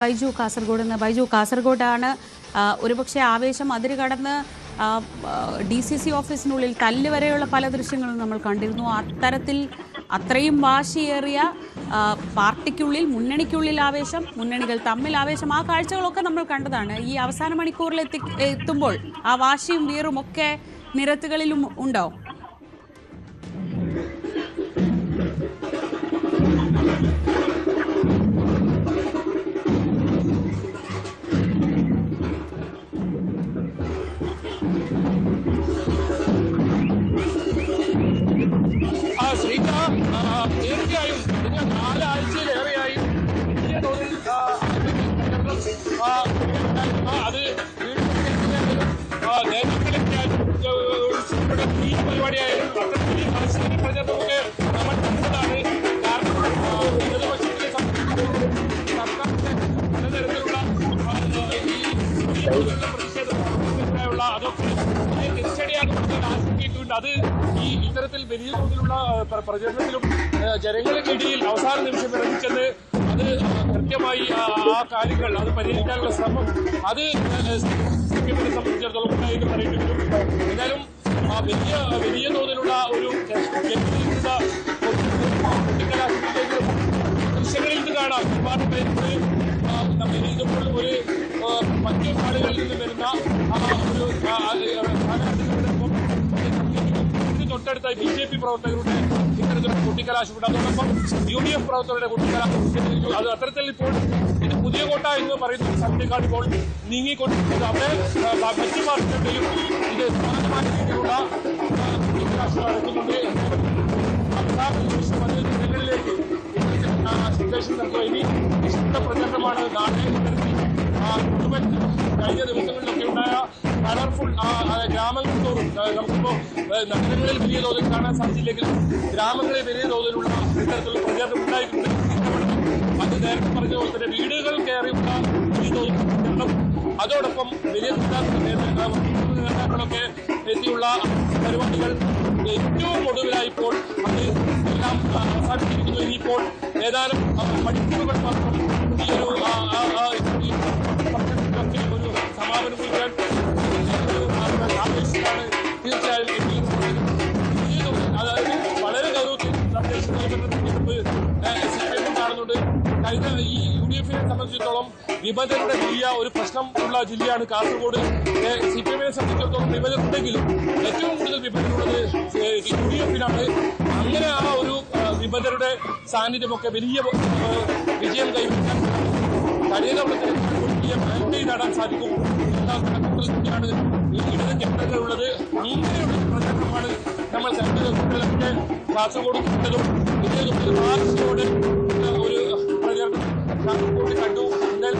ബൈജു കാസർഗോഡ് നിന്ന്. ബൈജു, കാസർഗോഡാണ് ഒരുപക്ഷെ ആവേശം അതിരുകടന്ന് DCC ഓഫീസിനുള്ളിൽ തല്ല് വരെയുള്ള പല ദൃശ്യങ്ങളും നമ്മൾ കണ്ടിരുന്നു. അത്തരത്തിൽ അത്രയും വാശിയേറിയ പാർട്ടിക്കുള്ളിൽ, മുന്നണിക്കുള്ളിൽ ആവേശം, മുന്നണികൾ തമ്മിൽ ആവേശം, ആ കാഴ്ചകളൊക്കെ നമ്മൾ കണ്ടതാണ്. ഈ അവസാന മണിക്കൂറിൽ എത്തുമ്പോൾ ആ വാശിയും വീറും ഒക്കെ നിരത്തുകളിലും ഉണ്ടോ? തീർച്ചയായും കഴിഞ്ഞ 4 ആഴ്ചയിലേറെയായി വലിയ തോതിൽ അത് ഈ പരിപാടിയായാലും അത്തരത്തിൽ മത്സര പ്രചരണമൊക്കെ നമ്മൾ കണ്ടതാണ്. കാരണം ഇടതുപക്ഷത്തെ സർക്കാരിന്റെ പലതരത്തിലുള്ള പ്രതിഷേധത്തിനുള്ള അതൊക്കെ തിരിച്ചടിയാകുമെന്ന് ആശങ്കയിട്ടുണ്ട്. അത് ഇത്തരത്തിൽ വലിയ തോതിലുള്ള പ്രചരണത്തിലും ജനങ്ങൾക്കിടയിൽ അവസാന നിമിഷം ഇറങ്ങിച്ചെന്ന് അത് കൃത്യമായി ആ കാര്യങ്ങൾ അത് പരിഹരിക്കാനുള്ള ശ്രമം അത് സിപിഎമ്മിനെ സംബന്ധിച്ചിടത്തോളം ഉണ്ടായിട്ട് പറയേണ്ടി വരും. എന്നാലും വലിയ തോതിലുള്ള ഒരു ദൃശ്യങ്ങളിൽ നിന്ന് കാണാം. ഒരുപാട് പേർക്ക് ഇപ്പോൾ ഒരു മറ്റു ആളുകളിൽ നിന്ന് വരുന്ന ഒരു തൊട്ടടുത്ത BJP പ്രവർത്തകരുടെ ഇത്തരത്തിലുള്ള കൂട്ടിക്കലാശമുണ്ട്. അതോടൊപ്പം UDF പ്രവർത്തകരുടെ കൂട്ടിക്കലാശം. അത് അത്തരത്തിൽ ഇപ്പോൾ ഇത് പുതിയ കോട്ട എന്ന് പറയുന്ന സ്ഥലത്തേക്കാൾ ഇപ്പോൾ നീങ്ങിക്കൊണ്ടിരിക്കുന്നത്. അവിടെ മറ്റു പാർട്ടികളുടെയും ഇത് സമാനമായ രീതിയിലുള്ള കൂട്ടിക്കലാശം നടക്കുന്നുണ്ട്. ജനങ്ങളിലേക്ക് സിറ്റുവേഷൻ നടത്തുക. ഇനി വിശുദ്ധ പ്രചരണമാണ് നാളെ. കഴിഞ്ഞ ദിവസങ്ങളിലൊക്കെ ഉണ്ടായ കളർഫുൾ ഗ്രാമങ്ങൾ തോറും നമുക്കിപ്പോൾ നഗരങ്ങളിൽ വലിയ തോതിൽ കാണാൻ സാധിച്ചില്ലെങ്കിലും ഗ്രാമങ്ങളിൽ വലിയ തോതിലുള്ള ഇത്തരത്തിലുള്ള പ്രചരണം ഉണ്ടായിട്ടുണ്ട്. അത് നേരത്തെ പറഞ്ഞ പോലെ തന്നെ വീടുകൾ കയറിയുള്ള വലിയ തോതിൽ പ്രചരണം, അതോടൊപ്പം വലിയ നേതാക്കളൊക്കെ എത്തിയുള്ള പരിപാടികൾ ഏറ്റവും ഒടുവിലായിപ്പോൾ അത് എല്ലാം അവസാനിച്ചിരിക്കുന്നു. ഇനിയിപ്പോൾ ഏതാനും മണിക്കൂറുകൾ മാത്രം ഈ ഒരു ഒരു സമാപനം കുറിക്കാൻ ആവേശിച്ചാണ് തീർച്ചയായും. അതായത് വളരെ ഗൗരവത്തിൽ സിപിഎം കാണുന്നുണ്ട്. കഴിഞ്ഞ ഈ UDF-നെ സംബന്ധിച്ചിടത്തോളം വിഭജനയുടെ വലിയ ഒരു പ്രശ്നം ഉള്ള ജില്ലയാണ് കാസർഗോഡ്. സിപിഎമ്മിനെ സംബന്ധിച്ചിടത്തോളം വിഭജനം ഉണ്ടെങ്കിലും ഏറ്റവും കൂടുതൽ വിഭജനമുള്ളത് UDF-നാണ്. അങ്ങനെ ആ ഒരു വിഭജനയുടെ സാന്നിധ്യമൊക്കെ വലിയ വിജയം കൈവരിക്കാൻ കഴിഞ്ഞ തവണത്തെ വലിയ മേൽക്കൈ നേടാൻ സാധിക്കും എന്ന കണക്കുകൂടിയാണ് ഈ ഇടത് കേന്ദ്രങ്ങളുള്ളത്. അങ്ങനെയുള്ള പ്രചരണമാണ് നമ്മൾ കുട്ടികളൊക്കെ കാസർഗോഡ് കണ്ടതും വലിയ വാശിയോടെ ഒരു പ്രചരണം കാസർഗോഡ് കണ്ടു. എന്നാൽ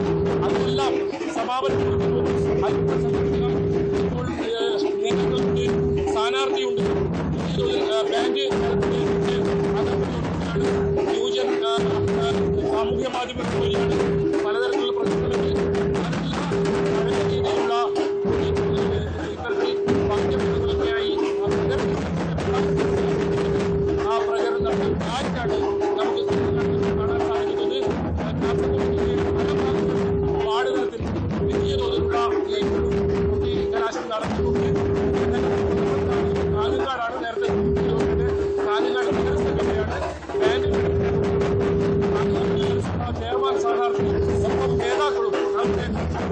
അതെല്ലാം സമാപനം കൊടുക്കുന്നു. ഇപ്പോൾ നേതൃത്വത്തിൽ സ്ഥാനാർത്ഥിയുണ്ട്. ബാങ്ക് ന്യൂജൻ സാമൂഹ്യ മാധ്യമങ്ങൾ വഴിയാണ് പലതരത്തിലുള്ള പ്രശ്നങ്ങൾ രീതിയിലുള്ള ഇത്തരത്തിൽ വാക്യങ്ങളൊക്കെയായി ആ പ്രചരണം നടത്താനായിട്ടാണ് നമുക്ക് കാണാൻ സാധിക്കുന്നത്. വാർഡുതലത്തിൽ വലിയ തോതിലുള്ള കലാശം നടത്തിക്കൊണ്ട് കാഞ്ഞങ്ങാടാണ് നേരത്തെ കാഞ്ഞങ്ങാട് നഗരസഭയാണ് ചെയർമാൻ സ്ഥാനാർത്ഥി ഒപ്പം നേതാക്കളും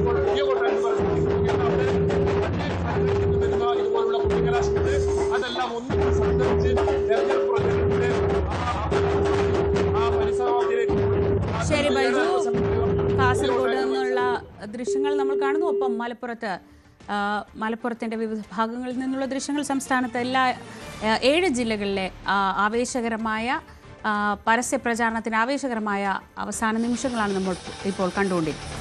ഇപ്പോൾ പുതിയ കോട്ടയെന്ന് വരുന്ന ഇതുപോലുള്ള കുട്ടിക്കലാശമുണ്ട്. അതെല്ലാം ഒന്നും സംബന്ധിച്ച് തെരഞ്ഞെടുപ്പ് പ്രചരണത്തിന്റെ ആ പരിസരവാദിയിലേക്ക്. ശരി ബൈജു, കാസർഗോഡ് നിന്നുള്ള ദൃശ്യങ്ങൾ നമ്മൾ കാണുന്നു. ഒപ്പം മലപ്പുറത്തിൻ്റെ വിവിധ ഭാഗങ്ങളിൽ നിന്നുള്ള ദൃശ്യങ്ങൾ. സംസ്ഥാനത്തെ എല്ലാ 7 ജില്ലകളിലെ ആവേശകരമായ പരസ്യ പ്രചാരണത്തിന് ആവേശകരമായ അവസാന നിമിഷങ്ങളാണ് നമ്മൾ ഇപ്പോൾ കണ്ടുകൊണ്ടിരിക്കുന്നത്.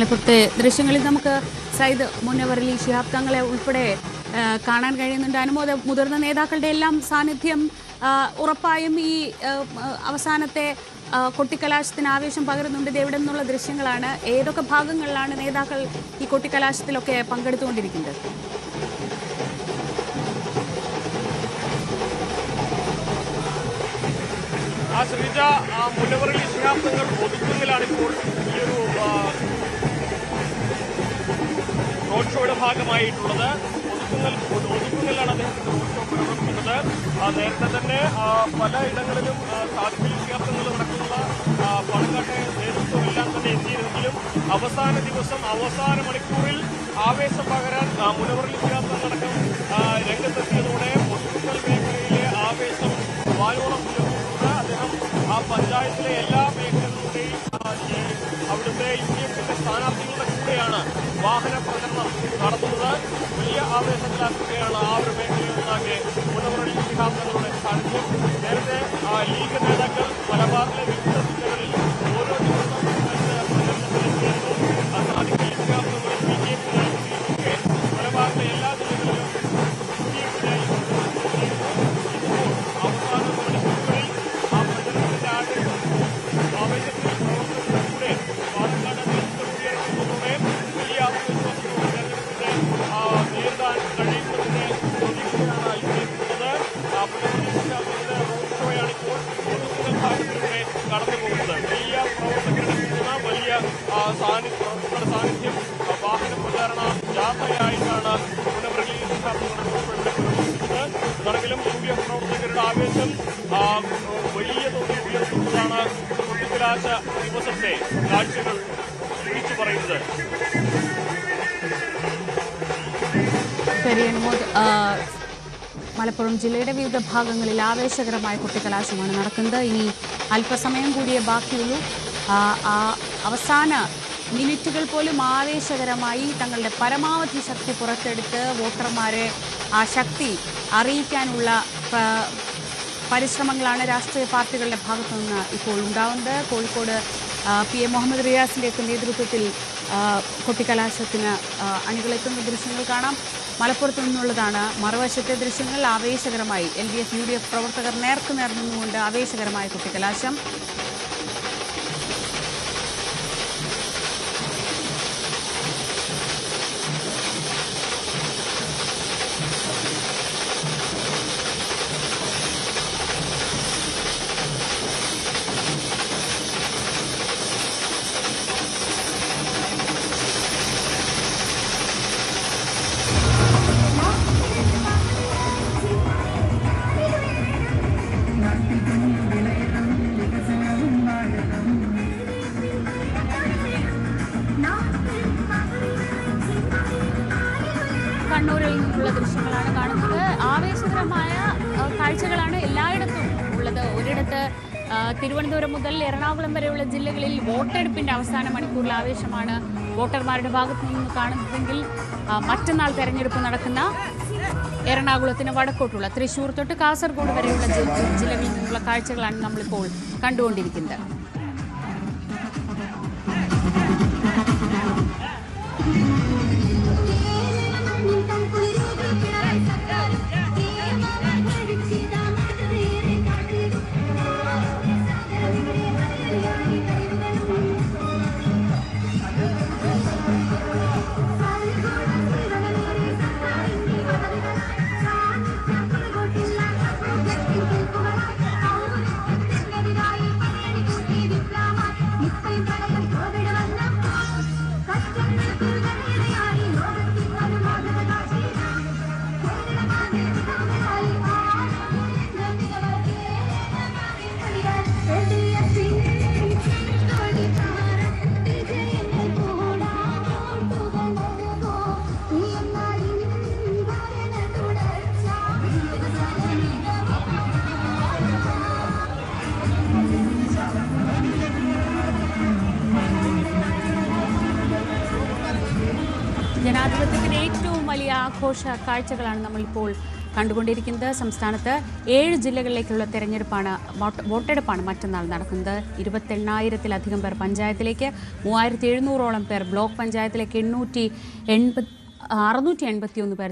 മലപ്പുറത്തെ ദൃശ്യങ്ങളിൽ നമുക്ക് സയ്യിദ് മുനവർ അലി ശിഹാബ് തങ്ങളെ ഉൾപ്പെടെ കാണാൻ കഴിയുന്നുണ്ട്. മുതിർന്ന നേതാക്കളുടെ എല്ലാം സാന്നിധ്യം ഉറപ്പായും ഈ അവസാനത്തെ കൊട്ടിക്കലാശത്തിന് ആവേശം പകരുന്നുണ്ട്. ഇത് എവിടെ നിന്നുള്ള ദൃശ്യങ്ങളാണ്? ഏതൊക്കെ ഭാഗങ്ങളിലാണ് നേതാക്കൾ ഈ കൊട്ടിക്കലാശത്തിലൊക്കെ പങ്കെടുത്തുകൊണ്ടിരിക്കുന്നത്? ശ്രീജ, മുനവർ അലി ശിഹാബ് തങ്ങൾ ഒതുക്കുന്നിലാണിപ്പോൾ ഈ ഒരു റോഡ് ഷോയുടെ ഭാഗമായിട്ടുള്ളത്. ഒതുക്കുന്നിലാണ് അദ്ദേഹത്തിന്റെ റോഡ് ഷോ പുരോഗമിക്കുന്നത്. നേരത്തെ തന്നെ പലയിടങ്ങളിലും സാദിഖലി ശിഹാബ് തങ്ങൾ നടക്കുന്ന പാണക്കാട്ടെ നേതൃത്വമെല്ലാം തന്നെ എത്തിയിരുന്നെങ്കിലും അവസാന ദിവസം അവസാന മണിക്കൂറിൽ ആവേശം പകരാൻ മുനവർ അലി ശിഹാബ് തങ്ങളടക്കം രംഗത്തെത്തിയതോടെ ഒതുക്കൽ മേഖലയിലെ ആവേശം വായോളം പുലർത്തുന്നത്. അദ്ദേഹം ആ പഞ്ചായത്തിലെ എല്ലാ മേഖലകളുടെയും അവിടുത്തെ UDF-ന്റെ സ്ഥാനാർത്ഥികളുടെ കൂടെയാണ് വാഹന പ്രചരണം നടത്തുന്നത്. വലിയ ആവേശത്തിലാക്കുകയാണ് ആ ഒരു മേഖലയൊന്നാകെ മുനവർ അലി ശിഹാബ് തങ്ങളുടെ സാന്നിധ്യം. നേരത്തെ ലീഗ് നേതാക്കൾ മലബാറിലെ വിവിധ ജില്ലകളിൽ ഓരോ ദിവസം പ്രചരണത്തിലെത്തിയിരുന്നു. സാദിഖലി ശിഹാബ് തങ്ങൾ BJP-യിലായിരിക്കെ മലബാറിലെ എല്ലാ ജില്ലകളിലും UDF-നായി അവസാന മണിക്കൂറുകളിൽ ആ പ്രചരണത്തിന്റെ ആവേശത്തിൽ പ്രവർത്തനങ്ങളുടെ കൂടെ പാലക്കാട് നേതൃത്വം ഉയർത്തുന്നതോടെ വലിയ ആത്മവിശ്വാസത്തോടെ തെരഞ്ഞെടുപ്പിനെ നേരിടാൻ കഴിയുന്നതിന്റെ പ്രതീക്ഷയാണ് UDF-നുള്ളത്. പുനർനിർമ്മിച്ചവരുടെ റോഡ് ഷോയാണിപ്പോൾ ഒതുക്കുതൽ ഭാഗത്തിലൂടെ കടന്നു പോകുന്നത്. വലിയ പ്രവർത്തകരുടെ പിന്തുണ, വലിയ പ്രവർത്തകരുടെ സാന്നിധ്യം, വാഹന പ്രചാരണ ജാഥയായിട്ടാണ് മുനവർ അലി ശിഹാബ് തങ്ങളുടെ റോഡ് ഷോ ഇവിടെ പുരോഗമിക്കുന്നത്. എന്നാണെങ്കിലും UDF പ്രവർത്തകരുടെ ആവേശം വലിയ തോതിൽ ഉയർത്തുന്നതാണ് കൊട്ടിക്കലാശ ദിവസത്തെ കാഴ്ചകൾ വിളിച്ചു പറയുന്നത്. മലപ്പുറം ജില്ലയുടെ വിവിധ ഭാഗങ്ങളിൽ ആവേശകരമായ കൊട്ടിക്കലാശമാണ് നടക്കുന്നത്. ഇനി അല്പസമയം കൂടിയേ ബാക്കിയുള്ളൂ. അവസാന മിനിറ്റുകൾ പോലും ആവേശകരമായി തങ്ങളുടെ പരമാവധി ശക്തി പുറത്തെടുത്ത് വോട്ടർമാരെ ആ ശക്തി അറിയിക്കാനുള്ള പരിശ്രമങ്ങളാണ് രാഷ്ട്രീയ പാർട്ടികളുടെ ഭാഗത്തു നിന്ന് ഇപ്പോൾ ഉണ്ടാകുന്നത്. കോഴിക്കോട് PA മുഹമ്മദ് റിയാസിൻ്റെയൊക്കെ നേതൃത്വത്തിൽ കൊട്ടിക്കലാശത്തിന് അണികളെത്തുന്ന ദൃശ്യങ്ങൾ കാണാം. മലപ്പുറത്ത് നിന്നുള്ളതാണ് മറുവശത്തെ ദൃശ്യങ്ങൾ. ആവേശകരമായി LDF UDF പ്രവർത്തകർ നേർക്കുനേർ നിന്നുകൊണ്ട് ആവേശകരമായ കൊട്ടിക്കലാശം. കണ്ണൂരിൽ നിന്നുള്ള ദൃശ്യങ്ങളാണ് കാണുന്നത്. ആവേശകരമായ കാഴ്ചകളാണ് എല്ലായിടത്തും ഉള്ളത്. ഒരിടത്ത് തിരുവനന്തപുരം മുതൽ എറണാകുളം വരെയുള്ള ജില്ലകളിൽ വോട്ടെടുപ്പിൻ്റെ അവസാന മണിക്കൂറിൽ ആവേശമാണ് വോട്ടർമാരുടെ ഭാഗത്തു നിന്ന് കാണുന്നതെങ്കിൽ മറ്റന്നാൾ തെരഞ്ഞെടുപ്പ് നടക്കുന്ന എറണാകുളത്തിന് വടക്കോട്ടുള്ള തൃശ്ശൂർ തൊട്ട് കാസർഗോഡ് വരെയുള്ള ജില്ലകളിൽ നിന്നുള്ള കാഴ്ചകളാണ് നമ്മളിപ്പോൾ കണ്ടുകൊണ്ടിരിക്കുന്നത്. ജനാധിപത്യത്തിന്റെ ഏറ്റവും വലിയ ആഘോഷ കാഴ്ചകളാണ് നമ്മളിപ്പോൾ കണ്ടുകൊണ്ടിരിക്കുന്നത്. സംസ്ഥാനത്ത് 7 ജില്ലകളിലേക്കുള്ള തെരഞ്ഞെടുപ്പാണ്, വോട്ടെടുപ്പാണ് മറ്റന്നാൾ നടക്കുന്നത്. 28,000-ത്തിലധികം പേർ പഞ്ചായത്തിലേക്ക്, 3,700-ഓളം പേർ ബ്ലോക്ക് പഞ്ചായത്തിലേക്ക്, 681 പേർ